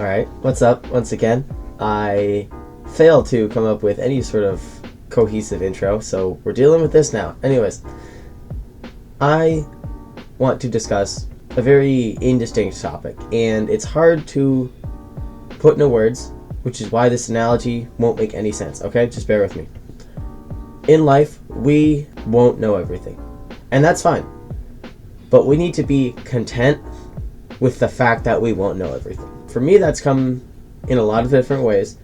Alright, what's up? Once again, I failed to come up with any sort of cohesive intro, so we're dealing with this now. Anyways, I want to discuss a very indistinct topic, and it's hard to put into words, which is why this analogy won't make any sense, okay? Just bear with me. In life, we won't know everything, and that's fine. But we need to be content with the fact that we won't know everything. For me, that's come in a lot of different ways.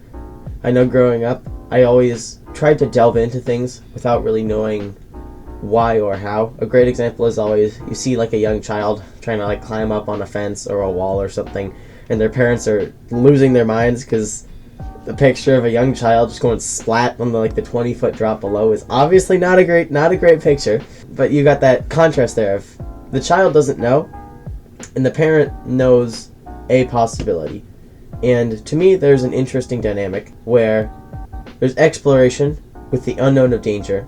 I know growing up, I always tried to delve into things without really knowing why or how. A great example is always, you see like a young child trying to climb up on a fence or a wall or something, and their parents are losing their minds because the picture of a young child just going splat on the 20-foot drop below is obviously not a great picture. But you got that contrast there of the child doesn't know, and the parent knows a possibility. And to me, there's an interesting dynamic where there's exploration with the unknown of danger,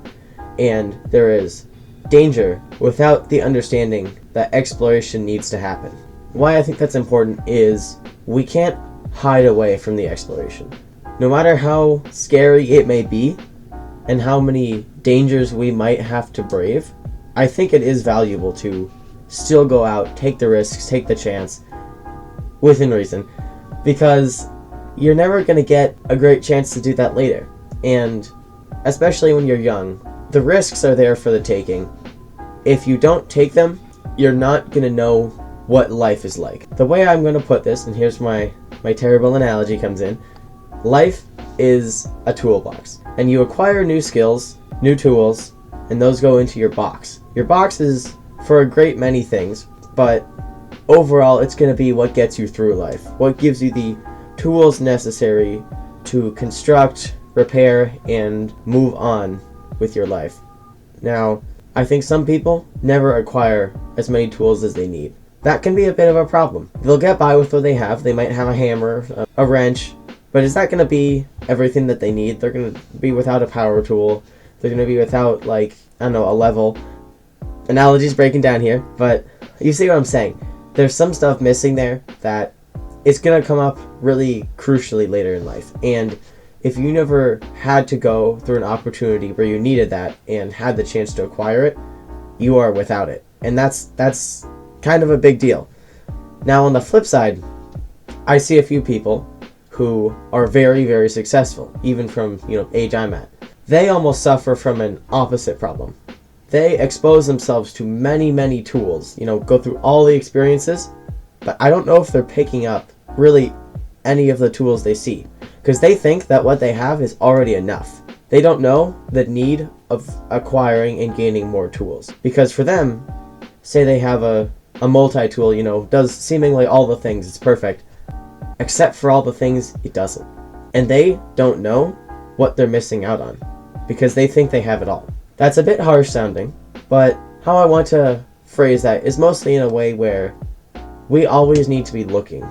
and there is danger without the understanding that exploration needs to happen. Why I think that's important is we can't hide away from the exploration. No matter how scary it may be and how many dangers we might have to brave, I think it is valuable to still go out, take the risks, take the chance, within reason, because you're never going to get a great chance to do that later. And especially when you're young, the risks are there for the taking. If you don't take them, you're not going to know what life is like. The way I'm going to put this, and here's my terrible analogy comes in, life is a toolbox, and you acquire new skills, new tools, and those go into your box. Your box is for a great many things, but overall, it's going to be what gets you through life, what gives you the tools necessary to construct, repair, and move on with your life. Now, I think some people never acquire as many tools as they need. That can be a bit of a problem. They'll get by with what they have. They might have a hammer, a wrench, but is that going to be everything that they need? They're going to be without a power tool. They're going to be without, a level. Analogy's breaking down here, but you see what I'm saying. There's some stuff missing there that it's going to come up really crucially later in life. And if you never had to go through an opportunity where you needed that and had the chance to acquire it, you are without it. And that's kind of a big deal. Now, on the flip side, I see a few people who are very, very successful, even from, age I'm at. They almost suffer from an opposite problem. They expose themselves to many, many tools, go through all the experiences, but I don't know if they're picking up really any of the tools they see, because they think that what they have is already enough. They don't know the need of acquiring and gaining more tools, because for them, say they have a multi-tool, does seemingly all the things, it's perfect, except for all the things it doesn't. And they don't know what they're missing out on, because they think they have it all. That's a bit harsh sounding, but how I want to phrase that is mostly in a way where we always need to be looking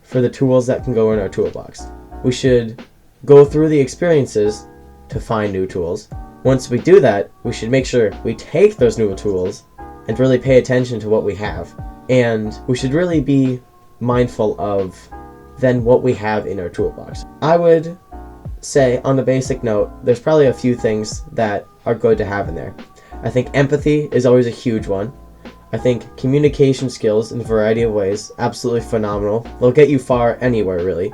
for the tools that can go in our toolbox. We should go through the experiences to find new tools. Once we do that, we should make sure we take those new tools and really pay attention to what we have. And we should really be mindful of then what we have in our toolbox. I would say, on the basic note, there's probably a few things that are good to have in there. I think empathy is always a huge one. I think communication skills in a variety of ways, absolutely phenomenal. They'll get you far anywhere, really.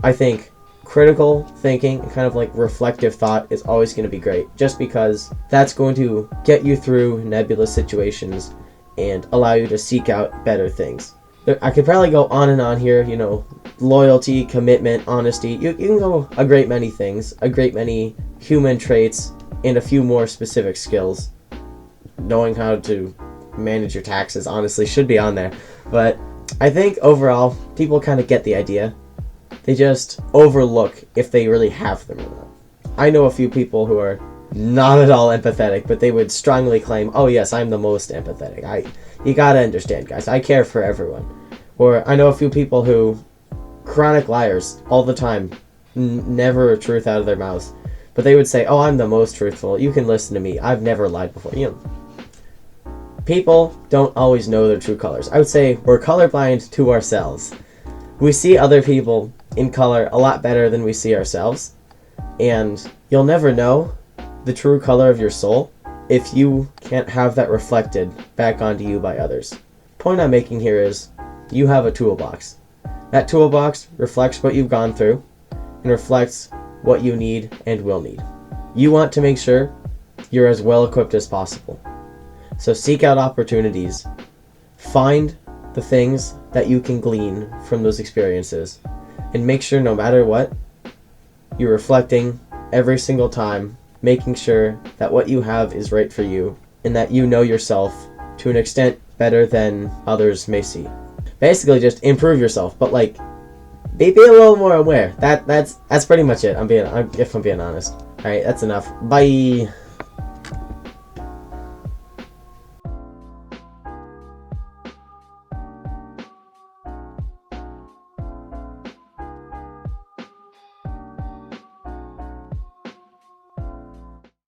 I think critical thinking and kind of reflective thought is always going to be great, just because that's going to get you through nebulous situations and allow you to seek out better things. I could probably go on and on here, loyalty, commitment, honesty. You can go a great many things, a great many human traits, and a few more specific skills. Knowing how to manage your taxes, honestly, should be on there. But I think overall, people kind of get the idea. They just overlook if they really have them or not. I know a few people who are not at all empathetic, but they would strongly claim, oh yes, I'm the most empathetic. You gotta understand, guys, I care for everyone. Or I know a few people who, chronic liars all the time, never a truth out of their mouths, but they would say, oh, I'm the most truthful, you can listen to me, I've never lied before. People don't always know their true colors. I would say we're colorblind to ourselves. We see other people in color a lot better than we see ourselves, and you'll never know the true color of your soul if you can't have that reflected back onto you by others. Point I'm making here is you have a toolbox. That toolbox reflects what you've gone through and reflects what you need and will need. You want to make sure you're as well equipped as possible. So seek out opportunities. Find the things that you can glean from those experiences, and make sure no matter what, you're reflecting every single time, making sure that what you have is right for you and that you know yourself to an extent better than others may see. Basically just improve yourself, but like be a little more aware. That's pretty much it. If I'm being honest. All right, that's enough. Bye.